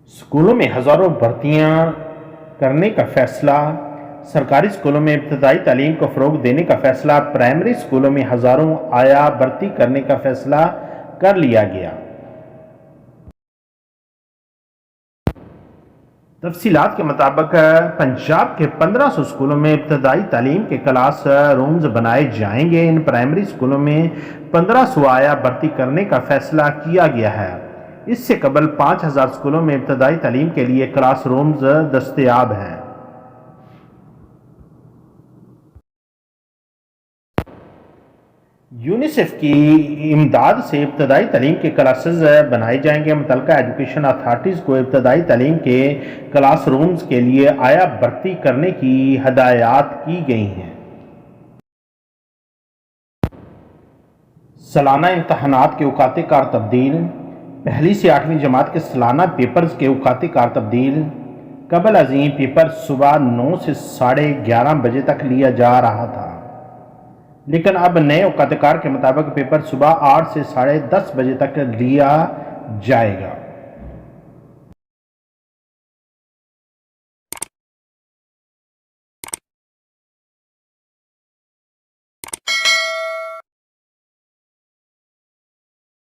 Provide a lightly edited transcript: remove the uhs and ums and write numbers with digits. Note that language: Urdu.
اسکولوں میں ہزاروں بھرتیاں کرنے کا فیصلہ، سرکاری اسکولوں میں ابتدائی تعلیم کو فروغ دینے کا فیصلہ، پرائمری اسکولوں میں ہزاروں آیا بھرتی کرنے کا فیصلہ کر لیا گیا۔ تفصیلات کے مطابق پنجاب کے 1500 اسکولوں میں ابتدائی تعلیم کے کلاس رومز بنائے جائیں گے۔ ان پرائمری اسکولوں میں 1500 آیا بھرتی کرنے کا فیصلہ کیا گیا ہے۔ اس سے قبل 5000 اسکولوں میں ابتدائی تعلیم کے لیے کلاس رومز دستیاب ہیں۔ یونیسیف کی امداد سے ابتدائی تعلیم کے کلاسز بنائے جائیں گے۔ متعلقہ ایجوکیشن اتھارٹیز کو ابتدائی تعلیم کے کلاس رومز کے لیے آیا بھرتی کرنے کی ہدایات کی گئی ہیں۔ سالانہ امتحانات کے اوقات کار تبدیل، پہلی سے 8ویں جماعت کے سالانہ پیپرز کے اوقات کار تبدیل۔ قبل ازیں پیپر صبح 9 سے 11:30 بجے تک لیا جا رہا تھا، لیکن اب نئے اوقات کار کے مطابق پیپر صبح 8 سے 10:30 بجے تک لیا جائے گا۔